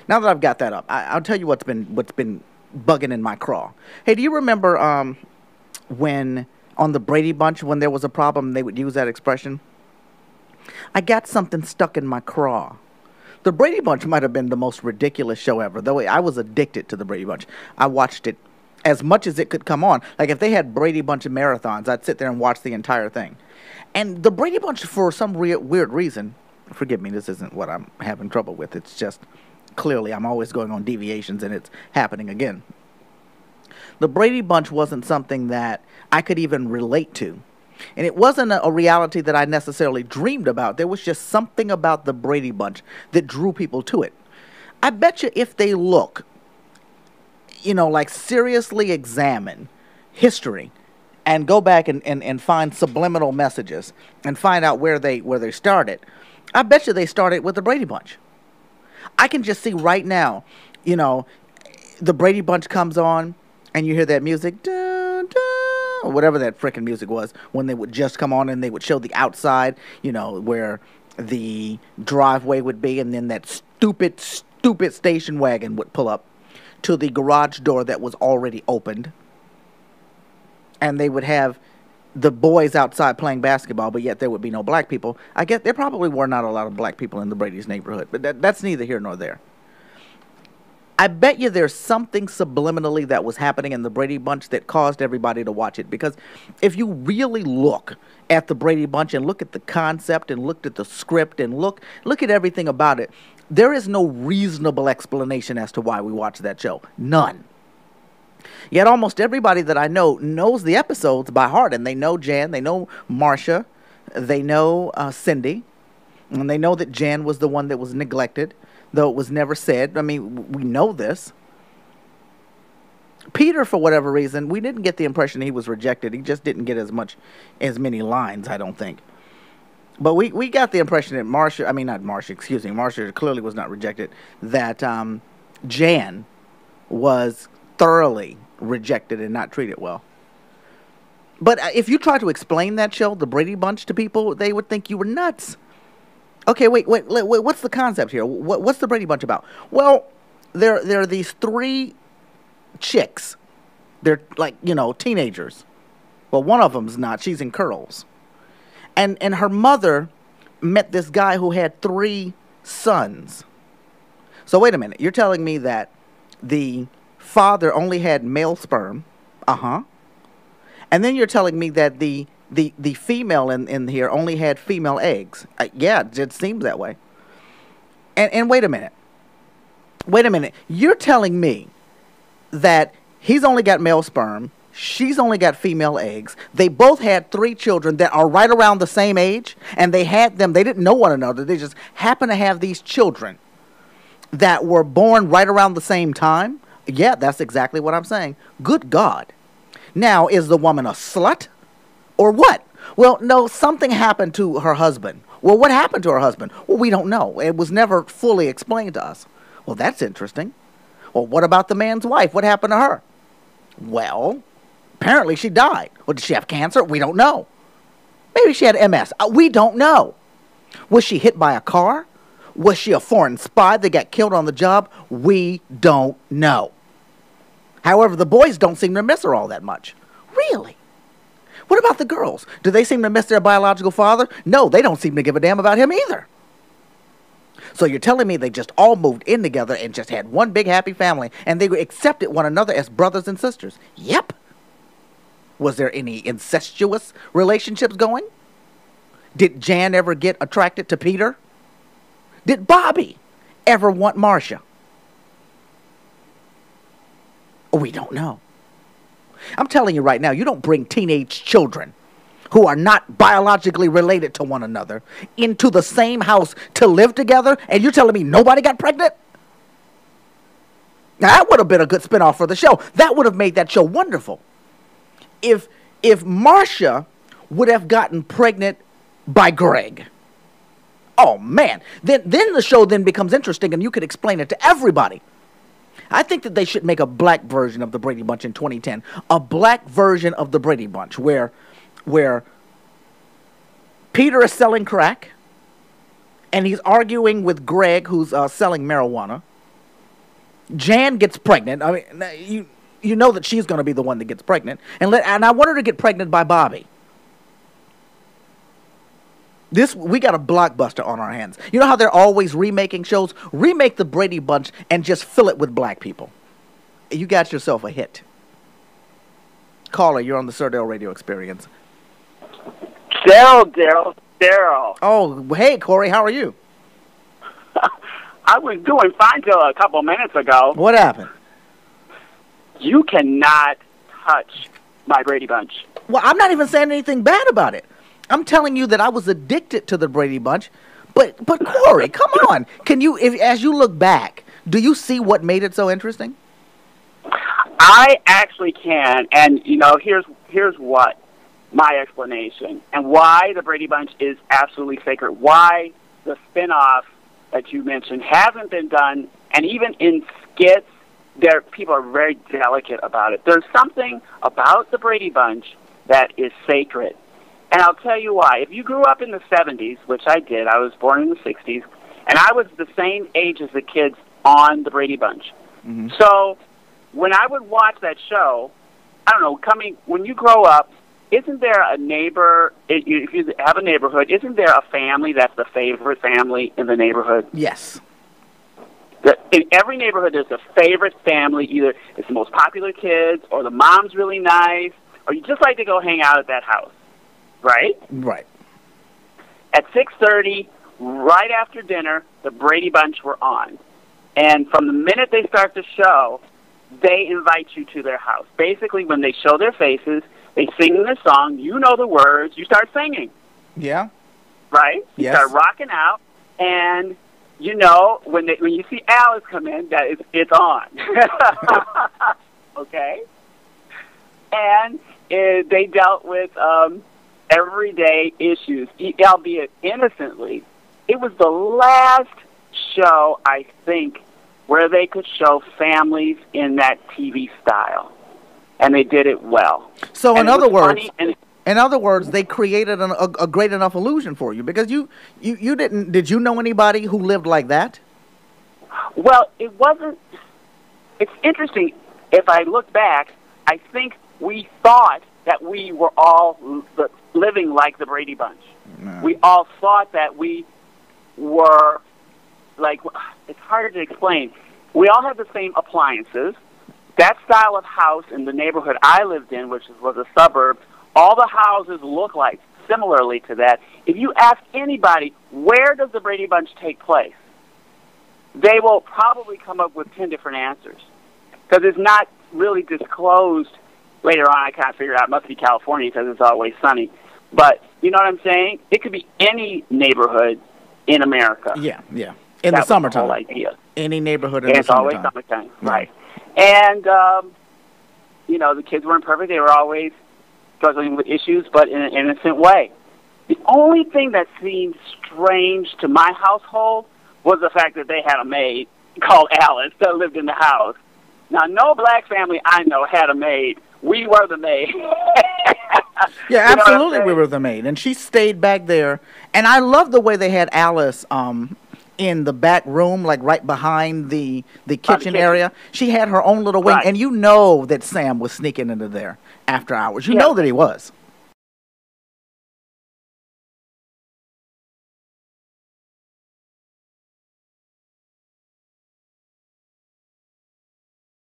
Now that I've got that up, I'll tell you what's been bugging in my craw. Hey, do you remember when on the Brady Bunch when there was a problem they would use that expression? I got something stuck in my craw. The Brady Bunch might have been the most ridiculous show ever. Though I was addicted to the Brady Bunch. I watched it as much as it could come on. Like if they had Brady Bunch marathons, I'd sit there and watch the entire thing. And the Brady Bunch, for some weird reason, forgive me, this isn't what I'm having trouble with. It's just clearly I'm always going on deviations and it's happening again. The Brady Bunch wasn't something that I could even relate to. And it wasn't a reality that I necessarily dreamed about. There was just something about the Brady Bunch that drew people to it. I bet you if they look, like seriously examine history and go back and find subliminal messages and find out where they started, I bet you they started with the Brady Bunch. I can just see right now, the Brady Bunch comes on and you hear that music, dun, dun, or whatever that frickin' music was, when they would just come on and they would show the outside, where the driveway would be, and then that stupid station wagon would pull up to the garage door that was already opened. And they would have the boys outside playing basketball, but yet there would be no black people. I get there probably were not a lot of black people in the Brady's neighborhood, but that's neither here nor there. I bet you there's something subliminally that was happening in the Brady Bunch that caused everybody to watch it. Because if you really look at the Brady Bunch and look at the concept and looked at the script and look at everything about it, there is no reasonable explanation as to why we watch that show. None. Yet almost everybody that I know knows the episodes by heart, and they know Jan, they know Marcia, they know Cindy, and they know that Jan was the one that was neglected, though it was never said. I mean, we know this. Peter, for whatever reason, we didn't get the impression he was rejected. He just didn't get as many lines, I don't think. But we got the impression that Marcia clearly was not rejected, that Jan was thoroughly rejected and not treated well. But if you try to explain that show, the Brady Bunch, to people, they would think you were nuts. Okay, wait, what's the concept here? What's the Brady Bunch about? Well, there are these three chicks. They're like, teenagers. Well, one of them's not. She's in curls. And her mother met this guy who had 3 sons. So wait a minute. You're telling me that the father only had male sperm. And then you're telling me that the female in here only had female eggs. Yeah, it seems that way. And wait a minute. You're telling me that he's only got male sperm, she's only got female eggs. They both had 3 children that are right around the same age, and they didn't know one another. They just happened to have these children that were born right around the same time. Yeah, that's exactly what I'm saying. Good God. Now, is the woman a slut? Or what? Well, no, something happened to her husband. Well, what happened to her husband? Well, we don't know. It was never fully explained to us. Well, that's interesting. Well, what about the man's wife? What happened to her? Well, apparently she died. Well, did she have cancer? We don't know. Maybe she had MS. We don't know. Was she hit by a car? Was she a foreign spy that got killed on the job? We don't know. However, the boys don't seem to miss her all that much. Really? What about the girls? Do they seem to miss their biological father? No, they don't seem to give a damn about him either. So you're telling me they just all moved in together and just had one big happy family, and they accepted one another as brothers and sisters? Yep. Was there any incestuous relationships going? Did Jan ever get attracted to Peter? Did Bobby ever want Marcia? We don't know. I'm telling you right now, you don't bring teenage children who are not biologically related to one another into the same house to live together, and you're telling me nobody got pregnant? Now, that would have been a good spinoff for the show. That would have made that show wonderful. If Marcia would have gotten pregnant by Greg, oh man, then the show then becomes interesting, and you could explain it to everybody. I think that they should make a black version of the Brady Bunch in 2010. A black version of the Brady Bunch where Peter is selling crack and he's arguing with Greg, who's selling marijuana. Jan gets pregnant. I mean, you know that she's going to be the one that gets pregnant, and I want her to get pregnant by Bobby. We got a blockbuster on our hands. You know how they're always remaking shows? Remake the Brady Bunch and just fill it with black people. You got yourself a hit. Caller, you're on the Sir Darryl Radio Experience. Darryl. Oh, hey, Corey, how are you? I was doing fine till a couple minutes ago. What happened? You cannot touch my Brady Bunch. Well, I'm not even saying anything bad about it. I'm telling you that I was addicted to the Brady Bunch. But Corey, come on. Can you, as you look back, do you see what made it so interesting? I actually can, and here's what my explanation and why the Brady Bunch is absolutely sacred. Why the spinoff that you mentioned hasn't been done, and even in skits, people are very delicate about it. There's something about the Brady Bunch that is sacred. And I'll tell you why. If you grew up in the 70s, which I did, I was born in the 60s, and I was the same age as the kids on the Brady Bunch. Mm-hmm. So when I would watch that show, I don't know, when you grow up, isn't there a neighbor, if you have a neighborhood, isn't there a family that's the favorite family in the neighborhood? Yes. In every neighborhood, there's a favorite family. Either it's the most popular kids, or the mom's really nice, or you just like to go hang out at that house, right? Right. At 6:30, right after dinner, the Brady Bunch were on. And from the minute they start the show, they invite you to their house. Basically, when they show their faces, they sing their song, you know the words, you start singing. Yeah. Right? Yes. You start rocking out, and when you see Alice come in, it's on. Okay? And they dealt with everyday issues, albeit innocently. It was the last show, I think, where they could show families in that TV style, and they did it well. So, in other words, they created a great enough illusion for you, because you didn't. Did you know anybody who lived like that? Well, it wasn't. It's interesting. If I look back, I think we thought that we were all living like the Brady Bunch. No. We all thought that we were like, it's hard to explain. We all had the same appliances. That style of house in the neighborhood I lived in, which was a suburb, all the houses look like similarly to that. If you ask anybody, where does the Brady Bunch take place? They will probably come up with 10 different answers, because it's not really disclosed. Later on, I kind of figured out it must be California because it's always sunny. But you know what I'm saying? It could be any neighborhood in America. Yeah. In the summertime. The whole idea. Any neighborhood in the summertime. It's always summertime, right. And, the kids weren't perfect. They were always struggling with issues, but in an innocent way. The only thing that seemed strange to my household was the fact that they had a maid called Alice that lived in the house. Now, no black family I know had a maid. We were the maid. Yeah, absolutely, we were the maid. And she stayed back there. And I love the way they had Alice in the back room, like right behind the kitchen area. She had her own little wing. Right. And you know that Sam was sneaking into there after hours. You know that he was.